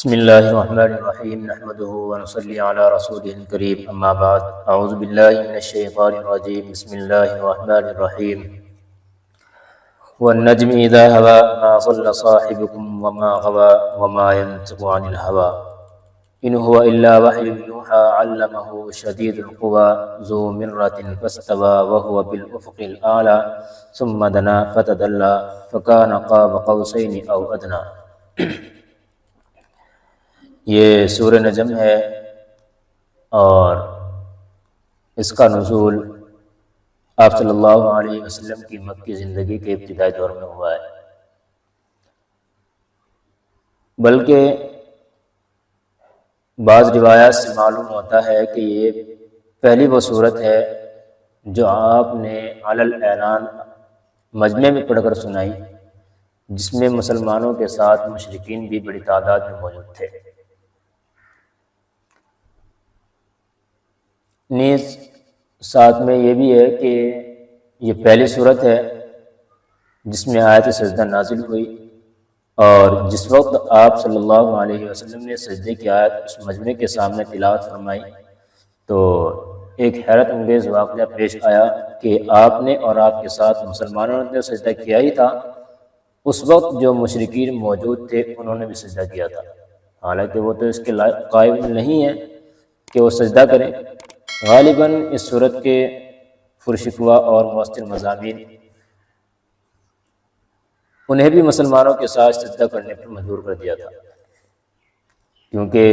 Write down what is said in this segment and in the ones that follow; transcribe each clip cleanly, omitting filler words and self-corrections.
بسم اللہ الرحمن الرحیم نحمدہ ونصلی علی رسولہ الکریم اما بعد اعوذ باللہ من الشیطان الرجیم بسم اللہ الرحمن الرحیم والنجم اذا هوى ما ضل صاحبكم وما غوى وما ينطق عن الهوى ان هو الا وحی یوحى علمه شدید القوى ذو مرة فاستوى وهو بالافق الاعلى ثم دنا فتدلى فكان قاب قوسین او ادنى۔ یہ سورہ نجم ہے اور اس کا نزول آپ صلی اللہ علیہ وسلم کی مکی زندگی کے ابتدائی دور میں ہوا ہے، بلکہ بعض روایات سے معلوم ہوتا ہے کہ یہ پہلی وہ صورت ہے جو آپ نے علی الاعلان مجمع میں پڑھ کر سنائی، جس میں مسلمانوں کے ساتھ مشرکین بھی بڑی تعداد میں موجود تھے۔ نیز ساتھ میں یہ بھی ہے کہ یہ پہلی صورت ہے جس میں آیت سجدہ نازل ہوئی، اور جس وقت آپ صلی اللہ علیہ وسلم نے سجدے کی آیت اس مجمع کے سامنے تلاوت فرمائی تو ایک حیرت انگیز واقعہ پیش آیا کہ آپ نے اور آپ کے ساتھ مسلمانوں نے سجدہ کیا ہی تھا، اس وقت جو مشرکین موجود تھے انہوں نے بھی سجدہ کیا تھا، حالانکہ وہ تو اس کے قائل نہیں ہیں کہ وہ سجدہ کریں۔ غالباً اس صورت کے پرشکوہ اور مؤثر مضامین انہیں بھی مسلمانوں کے ساتھ سجدہ کرنے پر مجبور کر دیا تھا، کیونکہ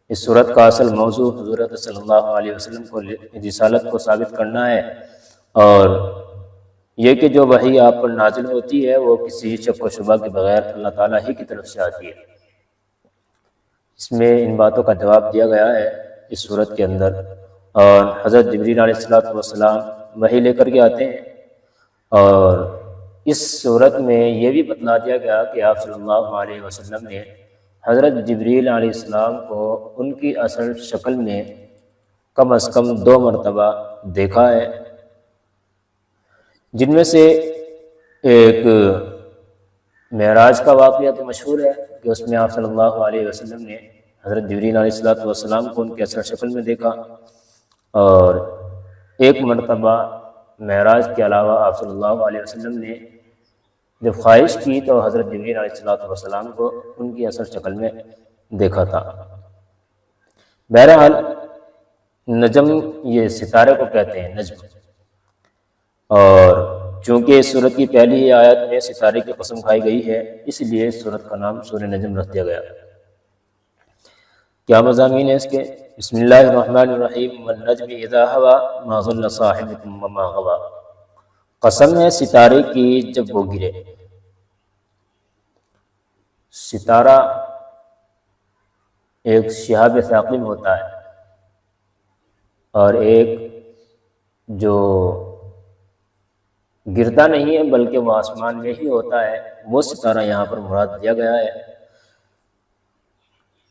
اس صورت کا اصل موضوع حضور صلی اللہ علیہ وسلم کو رسالت کو ثابت کرنا ہے، اور یہ کہ جو وحی آپ پر نازل ہوتی ہے وہ کسی شک و شبہ کے بغیر اللہ تعالیٰ ہی کی طرف سے آتی ہے۔ اس میں ان باتوں کا جواب دیا گیا ہے اس صورت کے اندر، اور حضرت جبریل علیہ السلام وحی لے کر کے آتے ہیں، اور اس صورت میں یہ بھی بتلا دیا گیا کہ آپ صلی اللہ علیہ وسلم نے حضرت جبریل علیہ السلام کو ان کی اصل شکل میں کم از کم 2 مرتبہ دیکھا ہے، جن میں سے ایک معراج کا واقعہ تو مشہور ہے کہ اس میں آپ صلی اللہ علیہ وسلم نے حضرت جبریل علیہ السلام کو ان کی اصل شکل میں دیکھا، اور ایک مرتبہ معراج کے علاوہ آپ صلی اللہ علیہ وسلم نے جب خواہش کی تو حضرت جبریل علیہ السلام کو ان کی اصل شکل میں دیکھا تھا۔ بہرحال نجم یہ ستارے کو کہتے ہیں، نجم، اور چونکہ اس سورت کی پہلی آیت میں ستارے کی قسم کھائی گئی ہے اس لیے اس سورت کا نام سورہ نجم رکھ دیا گیا۔ کیا مضامین ہے اس کے؟ بسم اللہ الرحمن الرحیم والنجم اذا هوى ما ضل صاحبكم وما غوى، قسم ہے ستارے کی جب وہ گرے۔ ستارہ ایک شہاب ثاقب ہوتا ہے، اور ایک جو گرتا نہیں ہے بلکہ وہ آسمان میں ہی ہوتا ہے، وہ ستارہ یہاں پر مراد دیا گیا ہے۔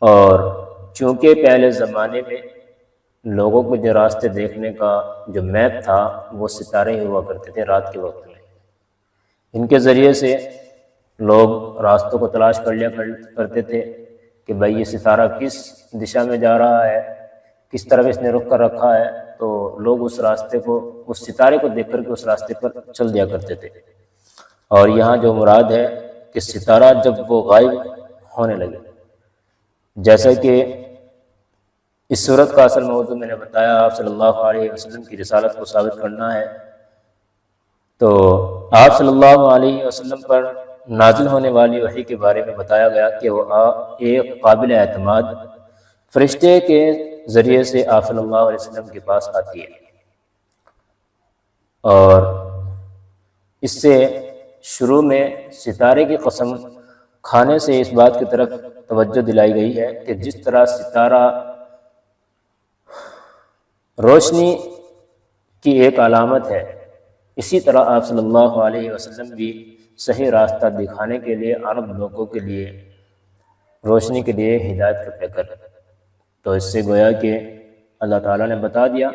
اور چونکہ پہلے زمانے میں لوگوں کو جو راستے دیکھنے کا جو میپ تھا وہ ستارے ہی ہوا کرتے تھے رات کے وقت میں، ان کے ذریعے سے لوگ راستوں کو تلاش کر لیا کرتے تھے کہ بھائی یہ ستارہ کس دشا میں جا رہا ہے، کس طرف اس نے رخ کر رکھا ہے، تو لوگ اس راستے کو، اس ستارے کو دیکھ کر کے اس راستے پر چل دیا کرتے تھے۔ اور یہاں جو مراد ہے کہ ستارہ جب وہ غائب ہونے لگے، جیسا کہ اس صورت کا اصل موضوع میں نے بتایا آپ صلی اللہ علیہ وسلم کی رسالت کو ثابت کرنا ہے، تو آپ صلی اللہ علیہ وسلم پر نازل ہونے والی وحی کے بارے میں بتایا گیا کہ وہ ایک قابل اعتماد فرشتے کے ذریعے سے آپ صلی اللہ علیہ وسلم کے پاس آتی ہے، اور اس سے شروع میں ستارے کی قسم کھانے سے اس بات کی طرف توجہ دلائی گئی ہے کہ جس طرح ستارہ روشنی کی ایک علامت ہے، اسی طرح آپ صلی اللہ علیہ وسلم بھی صحیح راستہ دکھانے کے لیے عرب لوگوں کے لیے روشنی کے لیے ہدایت کا پیکر۔ تو اس سے گویا کہ اللہ تعالیٰ نے بتا دیا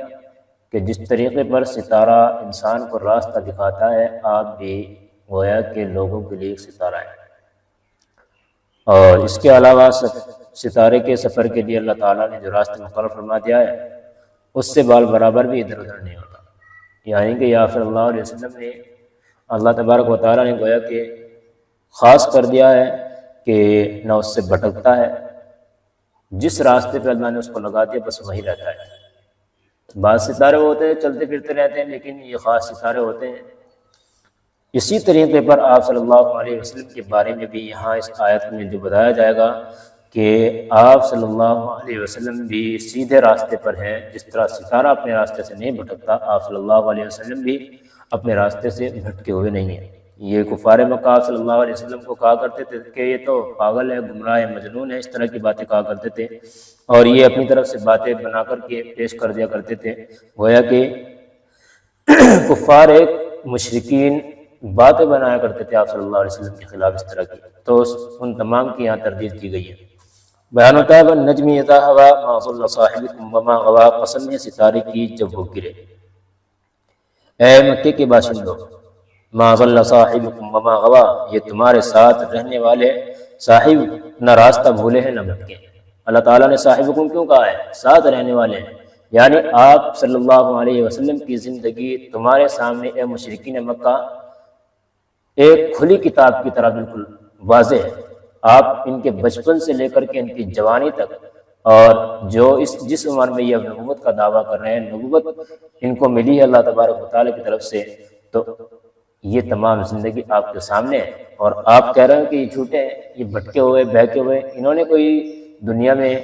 کہ جس طریقے پر ستارہ انسان کو راستہ دکھاتا ہے، آپ بھی گویا کہ لوگوں کے لیے ایک ستارہ ہے۔ اور اس کے علاوہ ستارے کے سفر کے لیے اللہ تعالیٰ نے جو راستہ مقرر فرما دیا ہے اس سے بال برابر بھی ادھر ادھر نہیں ہوتا، یعنی کہ یا صلی اللہ علیہ وسلم نے اللہ تبارک و تعالیٰ نے گویا کہ خاص کر دیا ہے کہ نہ اس سے بھٹکتا ہے، جس راستے پہ اللہ نے اس کو لگا دیا بس وہی رہتا ہے۔ بعض ستارے ہوتے ہیں چلتے پھرتے رہتے ہیں، لیکن یہ خاص ستارے ہوتے ہیں۔ اسی طریقے پر آپ صلی اللہ علیہ وسلم کے بارے میں بھی یہاں اس آیت میں جو بتایا جائے گا کہ آپ صلی اللہ علیہ وسلم بھی سیدھے راستے پر ہیں، جس طرح ستارہ اپنے راستے سے نہیں بھٹکتا، آپ صلی اللہ علیہ وسلم بھی اپنے راستے سے بھٹکے ہوئے نہیں ہیں۔ یہ کفار مکہ صلی اللہ علیہ وسلم کو کہا کرتے تھے کہ یہ تو پاگل ہے، گمراہ ہے، مجنون ہے، اس طرح کی باتیں کہا کرتے تھے، اور یہ اپنی طرف سے باتیں بنا کر کے پیش کر دیا کرتے تھے، گویا کہ کفار ایک مشرکین باتیں بنایا کرتے تھے آپ صلی اللہ علیہ وسلم کے خلاف اس طرح کی، تو ان تمام کی یہاں تردید کی گئی ہے۔ بیان ہوتا ہے وَالنَّجْمِ اِذَا هَوَىٰ مَا ضَلَّ صَاحِبُكُمْ وَمَا غَوَىٰ، قسم ہے ستارے کی جب وہ گرے۔ اے مکے کے باشندوں، مَا ضَلَّ صَاحِبُكُمْ وَمَا غَوَىٰ، یہ تمہارے ساتھ رہنے والے صاحب نہ راستہ بھولے ہیں نہ بھٹکے۔ اللہ تعالیٰ نے صاحبکم کیوں کہا ہے؟ ساتھ رہنے والے ہیں، یعنی آپ صلی اللہ علیہ وسلم کی زندگی تمہارے سامنے اے مشرکین مکہ ایک کھلی کتاب کی طرح بالکل واضح ہے۔ آپ ان کے بچپن سے لے کر کے ان کی جوانی تک، اور جو جس عمر میں یہ نبوت کا دعویٰ کر رہے ہیں، نبوت ان کو ملی ہے اللہ تبارک و تعالیٰ کی طرف سے، تو یہ تمام زندگی آپ کے سامنے ہے، اور آپ کہہ رہے ہیں کہ یہ جھوٹے ہیں، یہ بھٹکے ہوئے بہکے ہوئے، انہوں نے کوئی دنیا میں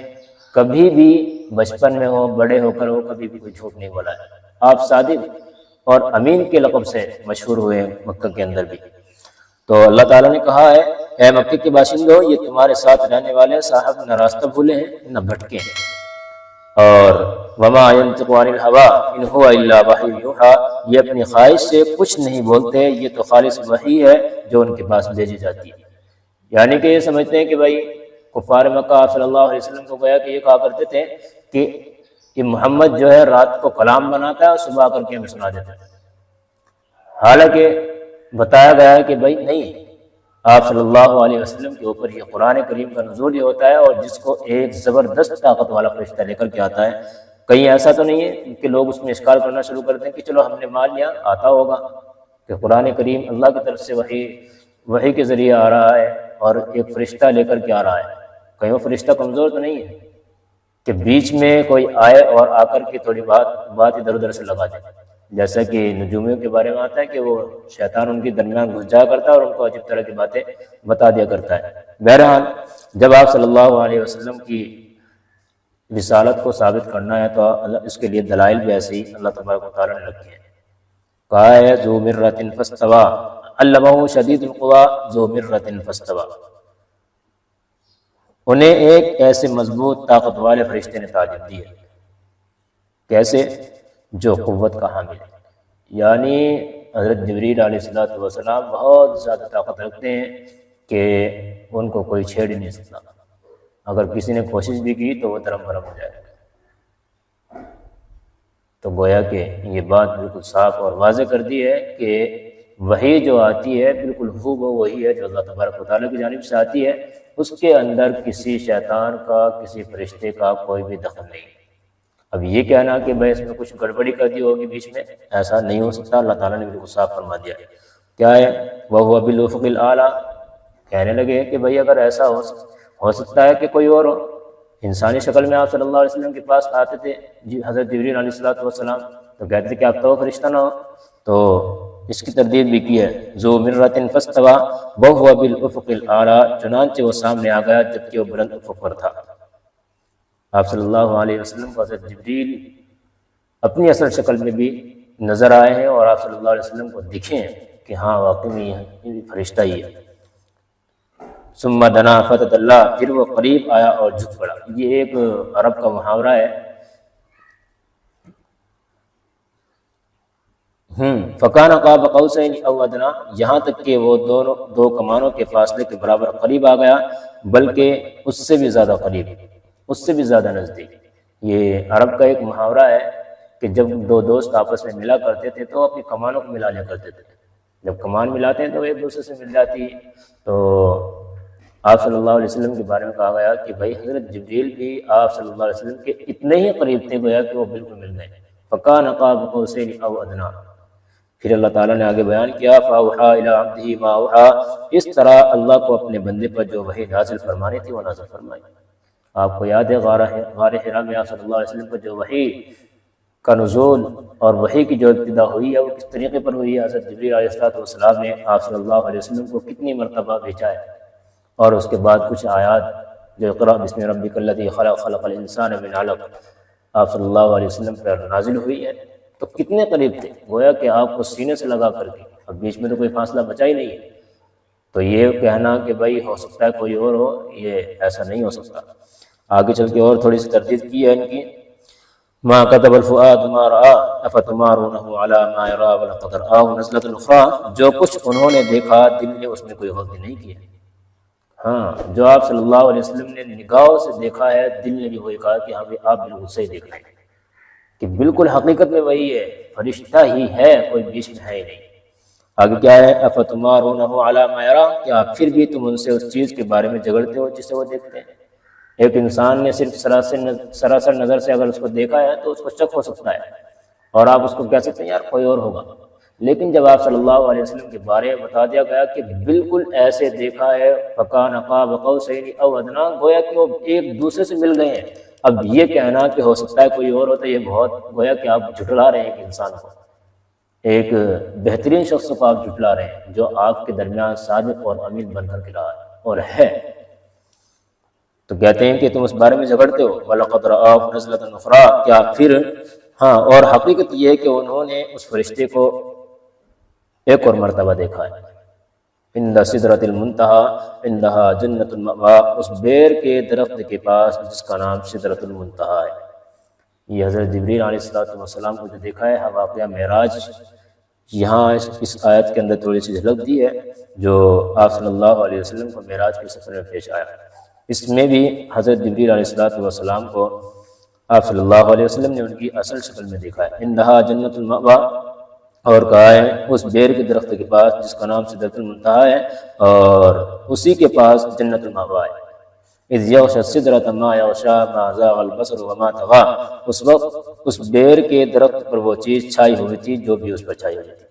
کبھی بھی بچپن میں ہو بڑے ہو کر ہو کبھی بھی کوئی جھوٹ نہیں بولا ہے۔ آپ صادق اور امین کے لقب سے مشہور ہوئے ہیں مکہ کے اندر بھی۔ تو اللہ تعالیٰ نے کہا ہے اے مکے کے باشندوں، یہ تمہارے ساتھ رہنے والے صاحب نہ راستہ بھولے ہیں نہ بھٹکے ہیں، اور وما ينطق عن الهوى ان هو الا وحی یوحی، یہ اپنی خواہش سے کچھ نہیں بولتے، یہ تو خالص وحی ہے جو ان کے پاس بھیجی جاتی ہے۔ یعنی کہ یہ سمجھتے ہیں کہ بھائی کفار مکہ صلی اللہ علیہ وسلم کو گویا کہ یہ کہا کرتے تھے کہ یہ محمد جو ہے رات کو کلام بناتا ہے اور صبح کر کے ہمیں سنا دیتا ہے، حالانکہ بتایا گیا ہے کہ بھائی نہیں، آپ صلی اللہ علیہ وسلم کے اوپر یہ قرآن کریم کا نزول یہ ہوتا ہے، اور جس کو ایک زبردست طاقت والا فرشتہ لے کر کے آتا ہے۔ کہیں ایسا تو نہیں ہے کہ لوگ اس میں اشکال کرنا شروع کرتے ہیں کہ چلو ہم نے مان لیا آتا ہوگا کہ قرآن کریم اللہ کی طرف سے وحی کے ذریعے آ رہا ہے اور ایک فرشتہ لے کر کے آ رہا ہے، کہیں وہ فرشتہ کمزور تو نہیں ہے کہ بیچ میں کوئی آئے اور آ کر کے تھوڑی بات ادھر ادھر سے لگا دے، جیسا کہ نجومیوں کے بارے میں آتا ہے کہ وہ شیطان ان کے درمیان گھس جایا کرتا ہے اور ان کو عجیب طرح کی باتیں بتا دیا کرتا ہے۔ بہرحال جب آپ صلی اللہ علیہ وسلم کی رسالت کو ثابت کرنا ہے تو اس کے لیے دلائل بھی ایسے ہی اللہ تبارک و تعالیٰ نے رکھے ہیں۔ کہا ہے ذو مرۃ فاستویٰ علمہ شدید القویٰ ذو مرۃ فاستویٰ، انہیں ایک ایسے مضبوط طاقت والے فرشتے نے تعلیم دی ہے، کیسے؟ جو قوت کا حامل ہے، یعنی حضرت جبریل علیہ السلام بہت زیادہ طاقت رکھتے ہیں کہ ان کو کوئی چھیڑ ہی نہیں سکتا، اگر کسی نے کوشش بھی کی تو وہ درم برم ہو جائے گا۔ تو گویا کہ یہ بات بالکل صاف اور واضح کر دی ہے کہ وحی جو آتی ہے بالکل خوب وہی ہے جو اللہ تبارک و تعالیٰ کی جانب سے آتی ہے، اس کے اندر کسی شیطان کا کسی فرشتے کا کوئی بھی دخل نہیں۔ اب یہ کہنا کہ بھائی اس میں کچھ گڑبڑی کر دی ہوگی بیچ میں، ایسا نہیں ہو سکتا، اللہ تعالیٰ نے بالکل صاف فرما دیا ہے۔ کیا ہے؟ وَهُوَ بِالْأُفُقِ الْأَعْلَىٰ، کہنے لگے کہ بھائی اگر ایسا ہو سکتا ہے کہ کوئی اور ہو، انسانی شکل میں آپ صلی اللہ علیہ وسلم کے پاس آتے تھے حضرت جبریل علیہ السلام، تو کہتے تھے کہ آپ تو فرشتہ نہ ہو، تو اس کی تردید بھی کی ہے۔ ذو مرۃ فاستویٰ وَهُوَ بِالْأُفُقِ الْأَعْلَىٰ، چنانچہ وہ سامنے آ گیا جبکہ وہ بلند افق پر تھا۔ آپ صلی اللہ علیہ وسلم کو حضرت جبریل اپنی اصل شکل میں بھی نظر آئے ہیں اور آپ صلی اللہ علیہ وسلم کو دکھے ہیں کہ ہاں واقعی میں یہ فرشتہ ہی ہے۔ ثم دنا فتدلی، پھر وہ قریب آیا اور جھک پڑا۔ یہ ایک عرب کا محاورہ ہے۔ فکان قاب قوسین او ادنی، یہاں تک کہ وہ دو کمانوں کے فاصلے کے برابر قریب آ گیا، بلکہ اس سے بھی زیادہ قریب، اس سے بھی زیادہ نزدیک۔ یہ عرب کا ایک محاورہ ہے کہ جب دو دوست آپس میں ملا کرتے تھے تو اپنی کمانوں کو ملا لیا کرتے تھے، جب کمان ملاتے ہیں تو ایک دوسرے سے مل جاتی ہے۔ تو آپ صلی اللہ علیہ وسلم کے بارے میں کہا گیا کہ بھائی حضرت جبریل بھی آپ صلی اللہ علیہ وسلم کے اتنے ہی قریب تھے گویا کہ وہ بالکل مل گئے. فَكَانَ قَابَ قَوْسَيْنِ أَوْ أَدْنَىٰ. پھر اللہ تعالیٰ نے آگے بیان کیا فَأَوْحَىٰ إِلَىٰ عَبْدِهِ مَا أَوْحَىٰ. اس طرح اللہ کو اپنے بندے پر جو وحی نازل فرمانی تھی وہ نازل فرمائی. آپ کو یاد ہے غار حرا میں آپ صلی اللہ علیہ وسلم پر جو وحی کا نزول اور وحی کی جو ابتدا ہوئی ہے وہ کس طریقے پر ہوئی ہے. حضرت جبریل علیہ السلام نے آپ صلی اللہ علیہ وسلم کو کتنی مرتبہ بھیجا ہے، اور اس کے بعد کچھ آیات جو اقرأ بسم ربک الذی خلق خلق الانسان من علق آپ صلی اللہ علیہ وسلم پر نازل ہوئی ہے. تو کتنے قریب تھے، گویا کہ آپ کو سینے سے لگا کر کے، اب بیچ میں تو کوئی فاصلہ بچا ہی نہیں ہے. تو یہ کہنا کہ بھائی ہو سکتا ہے کوئی اور ہو، یہ ایسا نہیں ہو سکتا. آگے چل کے اور تھوڑی سی تردید کی ہے ان کی. ما كتب الفؤاد ما رأى افتمارونه على ما يرى ولقد رآه نزلة أخرى. جو کچھ انہوں نے دیکھا دل نے اس میں کوئی غلطی نہیں کی ہے. ہاں، جو آپ صلی اللہ علیہ وسلم نے نگاہوں سے دیکھا ہے دل نے بھی وہی کہا کہ آپ بالکل صحیح دیکھ رہے ہیں، کہ بالکل حقیقت میں وہی ہے، فرشتہ ہی ہے، کوئی بیچ میں ہے ہی نہیں. آگے کیا ہے افتمارونه على ما يرى. کیا پھر بھی تم ان سے اس چیز کے بارے میں جھگڑتے ہو جسے وہ دیکھتے ہیں. ایک انسان نے صرف سراسر نظر سے اگر اس کو دیکھا ہے تو اس کو شک ہو سکتا ہے اور آپ اس کو کہہ سکتے ہیں یار کوئی اور ہوگا. لیکن جب آپ صلی اللہ علیہ وسلم کے بارے میں بتا دیا گیا کہ بالکل ایسے دیکھا ہے فَكَانَ قَابَ قَوْسَيْنِ أَوْ أَدْنَىٰ، گویا کہ وہ ایک دوسرے سے مل گئے ہیں. اب یہ کہنا کہ ہو سکتا ہے کوئی اور ہوتا ہے، یہ بہت گویا کہ آپ جھٹلا رہے ہیں ایک انسان کو، ایک بہترین شخص کو آپ جھٹلا رہے ہیں جو آپ کے درمیان صادق اور امین بن کر کے رہا ہے اور ہے. تو کہتے ہیں کہ تم اس بارے میں جھگڑتے ہو. وَلَقَدْ رَآهُ نَزْلَةً أُخْرَىٰ. کیا پھر ہاں، اور حقیقت یہ ہے کہ انہوں نے اس فرشتے کو ایک اور مرتبہ دیکھا ہے. عند سدرۃ المنتہیٰ عندہا جنۃ المأویٰ. اس بیر کے درخت کے پاس جس کا نام سدرۃ المنتہیٰ ہے. یہ حضرت جبریل علیہ السلام کو جو دیکھا ہے واقعہ معراج، یہاں اس آیت کے اندر تھوڑی سی جھلک دی ہے جو آپ صلی اللہ علیہ وسلم کو معراج کے سفر میں پیش آیا. اس میں بھی حضرت جبریل علیہ السلام کو آپ صلی اللہ علیہ وسلم نے ان کی اصل شکل میں دیکھا ہے. عندہا جنۃ المأویٰ، اور کہا ہے اس بیر کے درخت کے پاس جس کا نام سدرۃ المنتہیٰ ہے اور اسی کے پاس جنت المأویٰ ہے. اذ یغشی السدرۃ ما یغشی ما زاغ البصر وما طغیٰ. اس وقت اس بیر کے درخت پر وہ چیز چھائی ہوئی تھی جو بھی اس پر چھائی ہوئی تھی.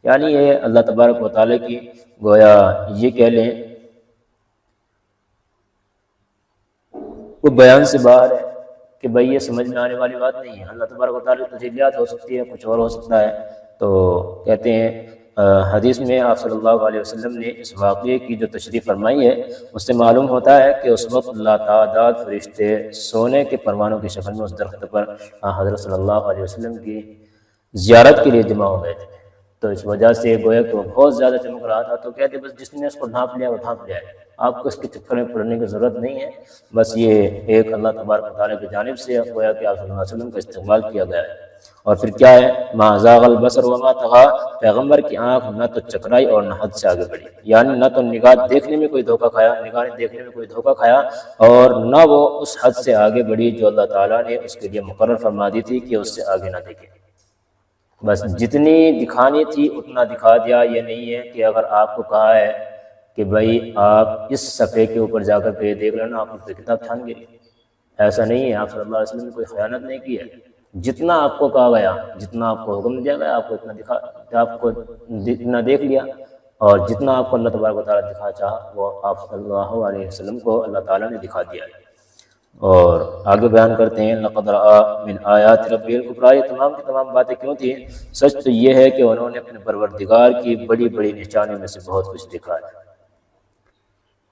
یعنی یہ اللہ تبارک و تعالیٰ کی گویا یہ کہہ لیں وہ بیان سے باہر ہے کہ بھائی یہ سمجھ میں آنے والی بات نہیں ہے. اللہ تبارک و تعالیٰ کی تجلیات ہو سکتی ہے، کچھ اور ہو سکتا ہے. تو کہتے ہیں حدیث میں آپ صلی اللہ علیہ وسلم نے اس واقعے کی جو تشریح فرمائی ہے اس سے معلوم ہوتا ہے کہ اس وقت لاتعداد فرشتے سونے کے پروانوں کی شکل میں اس درخت پر حضرت صلی اللہ علیہ وسلم کی زیارت کے لیے جمع ہو گئے تھے. تو اس وجہ سے گویا کہ وہ بہت زیادہ چمک رہا تھا. تو کہتے بس جس نے اس کو ڈھانپ لیا وہ ڈھانپ لیا ہے، آپ کو اس کے چکر میں پڑنے کی ضرورت نہیں ہے. بس یہ ایک اللہ تبارک و تعالیٰ کی جانب سے گویا کہ آپ صلی اللہ علیہ وسلم کا استعمال کیا گیا ہے. اور پھر کیا ہے ما زاغ البصر وما طغیٰ. پیغمبر کی آنکھ نہ تو چکرائی اور نہ حد سے آگے بڑھی، یعنی نہ تو نگاہ دیکھنے میں کوئی دھوکہ کھایا، نگاہ نے دیکھنے میں کوئی دھوکہ کھایا، اور نہ وہ اس حد سے آگے بڑھی جو اللہ تعالیٰ نے اس کے لیے مقرر فرما دی تھی کہ اس سے آگے نہ دیکھے. بس جتنی دکھانی تھی اتنا دکھا دیا. یہ نہیں ہے کہ اگر آپ کو کہا ہے کہ بھائی آپ اس صفحے کے اوپر جا کر کے دیکھ لینا آپ کو کتاب چھان گئی، ایسا نہیں ہے. آپ صلی اللہ علیہ وسلم نے کوئی خیانت نہیں کی ہے. جتنا آپ کو کہا گیا، جتنا آپ کو حکم دیا گیا، آپ کو اتنا آپ کو اتنا دیکھ لیا، اور جتنا آپ کو اللہ تبارک و تعالیٰ دکھا چاہا وہ آپ صلی اللہ علیہ وسلم کو اللہ تعالیٰ نے دکھا دیا. اور آگے بیان کرتے ہیں لقد رأى من آیات ربہ الکبریٰ. یہ تمام کی تمام باتیں کیوں تھیں؟ سچ تو یہ ہے کہ انہوں نے اپنے پروردگار کی بڑی بڑی نشانیوں میں سے بہت کچھ دیکھا ہے.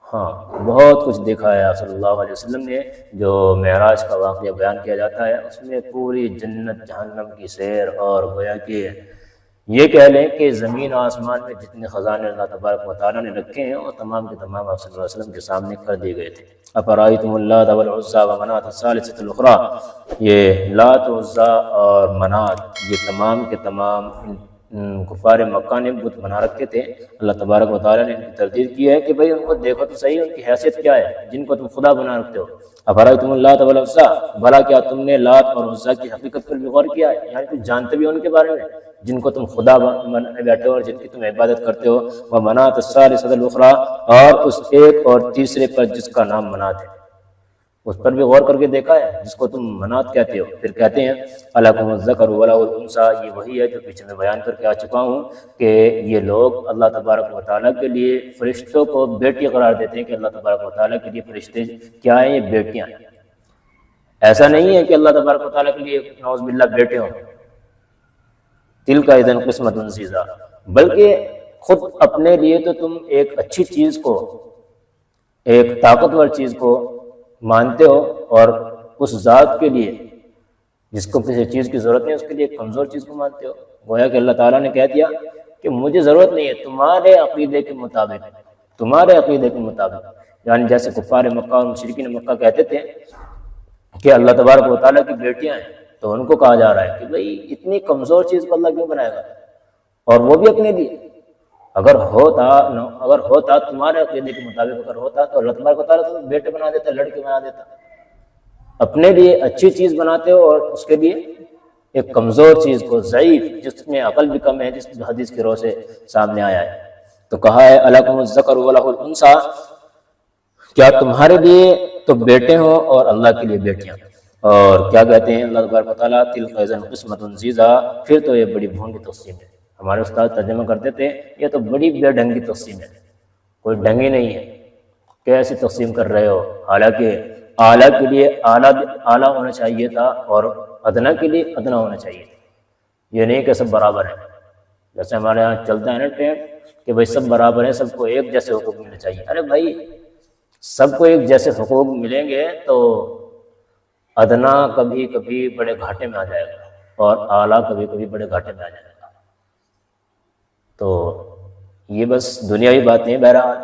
ہاں، بہت کچھ دیکھا ہے آپ صلی اللہ علیہ وسلم نے. جو معراج کا واقعہ بیان کیا جاتا ہے اس میں پوری جنت جہنم کی سیر، اور گویا کہ یہ کہہ لیں کہ زمین و آسمان میں جتنے خزانے اللہ تبارک و تعالیٰ نے رکھے ہیں وہ تمام کے تمام آپ صلی اللہ علیہ وسلم کے سامنے کر دیے گئے تھے. افرأیتم اللات والعزیٰ ومناۃ الثالثۃ الاخریٰ. یہ لات و عزیٰ اور منات یہ تمام کے تمام کفار مکہ نے بت بنا رکھے تھے. اللہ تبارک و تعالیٰ نے ان کی تردید کی ہے کہ بھئی ان کو دیکھو تو صحیح ان کی حیثیت کیا ہے جن کو تم خدا بنا رکھتے ہو. افرأیتم اللات والعزیٰ. بھلا کیا تم نے لات اور عزیٰ کی حقیقت پر بھی غور کیا ہے؟ یعنی تم جانتے بھی ان کے بارے میں جن کو تم خدا بنانے بیٹھے ہو اور جن کی تم عبادت کرتے ہو، ومناۃ الثالثۃ الاخری، اور اس ایک اور تیسرے پر جس کا نام منات ہے، اس پر بھی غور کر کے دیکھا ہے جس کو تم منات کہتے ہو۔ پھر کہتے ہیں الکم الذکر ولہ الانثیٰ، یہ وہی ہے جو پیچھے میں بیان کر کے آ چکا ہوں کہ یہ لوگ اللہ تبارک و تعالیٰ کے لیے فرشتوں کو بیٹی قرار دیتے ہیں کہ اللہ تبارک و تعالیٰ کے لیے فرشتے کیا ہیں؟ یہ بیٹیاں ہیں۔ ایسا نہیں ہے کہ اللہ تبارک و تعالیٰ کے لیے نعوذ باللہ بیٹے ہوں، تلک اذا قسمۃ ضیزیٰ، بلکہ خود اپنے لیے تو تم ایک اچھی چیز کو، ایک طاقتور چیز کو مانتے ہو، اور اس ذات کے لیے جس کو کسی چیز کی ضرورت نہیں اس کے لیے ایک کمزور چیز کو مانتے ہو۔ گویا کہ اللہ تعالیٰ نے کہہ دیا کہ مجھے ضرورت نہیں ہے، تمہارے عقیدے کے مطابق، تمہارے عقیدے کے مطابق، یعنی جیسے کفار مکہ اور مشرکین مکہ کہتے تھے کہ اللہ تبارک و تعالیٰ کی بیٹیاں ہیں، تو ان کو کہا جا رہا ہے کہ بھئی اتنی کمزور چیز کو اللہ کیوں بنائے گا، اور وہ بھی اپنے لیے۔ اگر ہوتا تمہارے عقیدے کے مطابق اگر ہوتا تو اللہ تبارک و تعالیٰ تو بیٹے بنا دیتا، لڑکے بنا دیتا۔ اپنے لیے اچھی چیز بناتے ہو اور اس کے لیے ایک کمزور چیز کو، ضعیف، جس میں عقل بھی کم ہے، جس حدیث کی روح سے سامنے آیا ہے۔ تو کہا ہے الکم الذکر ولہ الانثیٰ، کیا تمہارے لیے تو بیٹے ہوں اور اللہ کے لیے بیٹیاں۔ اور کیا کہتے ہیں اللہ تبارک و تعالیٰ تلک اذا قسمۃ ضیزیٰ، پھر تو یہ بڑی بھونڈی تقسیم ہے۔ ہمارے استاد ترجمہ کرتے تھے یہ تو بڑی بے ڈھنگی تقسیم ہے، کوئی ڈھنگی نہیں ہے، کیسی تقسیم کر رہے ہو؟ حالانکہ اعلیٰ کے لیے اعلیٰ ہونا چاہیے تھا اور ادنا کے لیے ادنا ہونا چاہیے تھا۔ یہ نہیں کہ سب برابر ہیں، جیسے ہمارے یہاں چلتا ہے نا ٹرینڈ کہ بھائی سب برابر ہیں، سب کو ایک جیسے حقوق ملنے چاہیے۔ ارے بھائی سب کو ایک جیسے حقوق ملیں گے تو ادنا کبھی کبھی بڑے گھاٹے میں آ جائے گا اور اعلیٰ کبھی کبھی بڑے گھاٹے میں آ جائے گا۔ تو یہ بس دنیاوی باتیں ہیں، بہرحال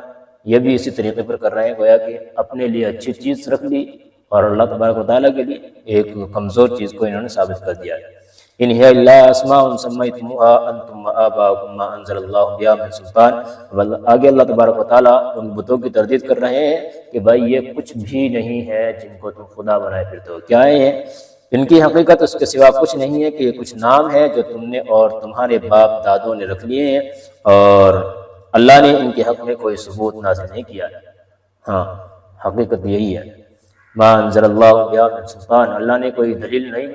یہ بھی اسی طریقے پر کر رہے ہیں، گویا کہ اپنے لیے اچھی چیز رکھ لی اور اللہ تبارک و تعالیٰ کے لیے ایک کمزور چیز کو انہوں نے ثابت کر دیا ہے۔ ان ہی الا اسماء سمیتموها انتم وآباؤکم ما انزل اللہ بہا من سلطان۔ آگے اللہ تبارک و تعالیٰ ان بتوں کی تردید کر رہے ہیں کہ بھائی یہ کچھ بھی نہیں ہے جن کو تم خدا بنائے پھرتے ہو۔ کیا ہے یہ؟ ان کی حقیقت اس کے سوا کچھ نہیں ہے کہ یہ کچھ نام ہے جو تم نے اور تمہارے باپ دادوں نے رکھ لیے ہیں، اور اللہ نے ان کے حق میں کوئی ثبوت نازل نہیں کیا ہے۔ ہاں حقیقت یہی ہے، ما انزل اللہ بہا من سلطان، اللہ نے کوئی دلیل نہیں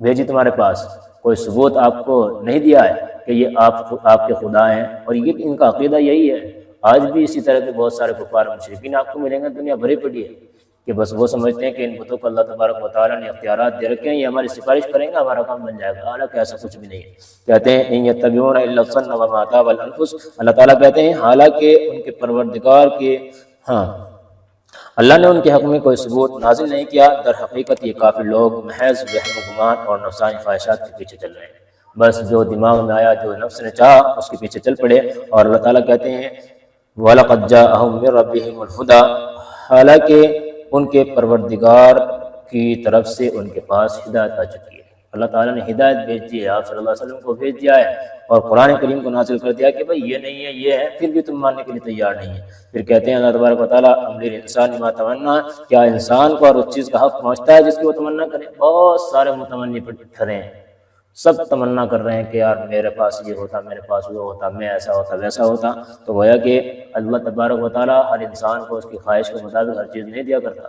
بھیجی تمہارے پاس، کوئی ثبوت آپ کو نہیں دیا ہے کہ یہ آپ کے خدا ہیں، اور یہ ان کا عقیدہ یہی ہے۔ آج بھی اسی طرح کے بہت سارے کفار مشرکین آپ کو ملیں گے، دنیا بھری پڑی ہے کہ بس وہ سمجھتے ہیں کہ ان بتوں کو اللہ تبارک و تعالیٰ نے اختیارات دے رکھے ہیں، یہ ہماری سفارش کریں گے ہمارا کام بن جائے گا، حالانکہ ایسا کچھ بھی نہیں ہے۔ کہتے ہیں ان یتبعون الا الظن وما تهوى الانفس، اللہ تعالیٰ کہتے ہیں حالانکہ ان کے پروردگار کے اللہ نے ان کے حق میں کوئی ثبوت نازل نہیں کیا، در حقیقت یہ کافر لوگ محض وہم و گمان اور نفسانی خواہشات کے پیچھے چل رہے ہیں، بس جو دماغ میں آیا، جو نفس نے چاہا اس کے پیچھے چل پڑے۔ اور اللہ تعالیٰ کہتے ہیں وَلَقَدْ جَاءَهُم مِّن رَّبِّهِمُ الْهُدَىٰ، حالانکہ ان کے پروردگار کی طرف سے ان کے پاس ہدایت آ چکی ہے۔ اللہ تعالیٰ نے ہدایت بھیج دی ہے، آپ صلی اللہ علیہ وسلم کو بھیج دیا ہے اور قرآن کریم کو نازل کر دیا کہ بھئی یہ نہیں ہے یہ ہے، پھر بھی تم ماننے کے لیے تیار نہیں ہے۔ پھر کہتے ہیں اللہ تبارک و تعالیٰ امر الانسان ما تمنا، کیا انسان کو اور اس چیز کا حق پہنچتا ہے جس کی وہ تمنا کرے؟ بہت سارے متمنی کھڑے ہیں، سب تمنا کر رہے ہیں کہ یار میرے پاس یہ ہوتا، میرے پاس وہ ہوتا، میں ایسا ہوتا ویسا ہوتا۔ تو گویا کہ اللہ تبارک و تعالیٰ ہر انسان کو اس کی خواہش کے مطابق ہر چیز نہیں دیا کرتا۔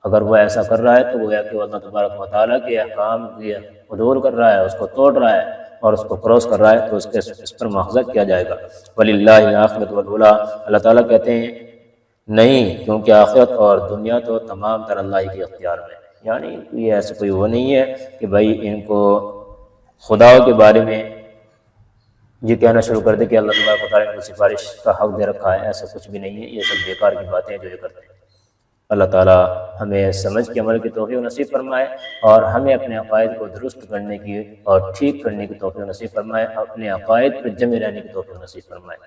اگر وہ ایسا کر رہا ہے تو گویا کہ وہ اللہ تبارک و تعالیٰ کے احکام کی عدول کر رہا ہے، اس کو توڑ رہا ہے اور اس کو کراس کر رہا ہے، تو اس پر مواخذہ کیا جائے گا۔ وَلِلَّهِ الْآخِرَةُ وَالْأُولَىٰ، اللہ تعالیٰ کہتے ہیں نہیں، کیونکہ آخرت اور دنیا تو تمام تر اللہ کے اختیار میں، یعنی یہ ایسا کوئی وہ نہیں ہے کہ بھائی ان کو خداؤں کے بارے میں یہ کہنا شروع کر دے کہ اللہ تبارک و تعالیٰ نے کوئی سفارش کا حق دے رکھا ہے، ایسا کچھ بھی نہیں ہے، یہ سب بیکار کی باتیں ہیں جو یہ کرتے ہیں۔ اللہ تعالیٰ ہمیں سمجھ کے عمل کی توفیق نصیب فرمائے اور ہمیں اپنے عقائد کو درست کرنے کی اور ٹھیک کرنے کی توفیق نصیب فرمائے، اپنے عقائد پر جمے رہنے کی توفیق نصیب فرمائے۔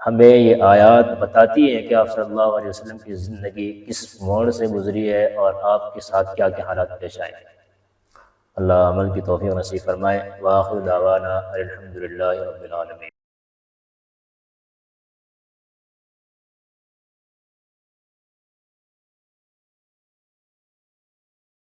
ہمیں یہ آیات بتاتی ہیں کہ آپ صلی اللہ علیہ وسلم کی زندگی کس موڑ سے گزری ہے اور آپ کے ساتھ کیا کیا حالات پیش آئے۔ اللہ عمل کی توفیق نصیب فرمائے۔ وآخر دعوانا الحمدللہ رب العالمین۔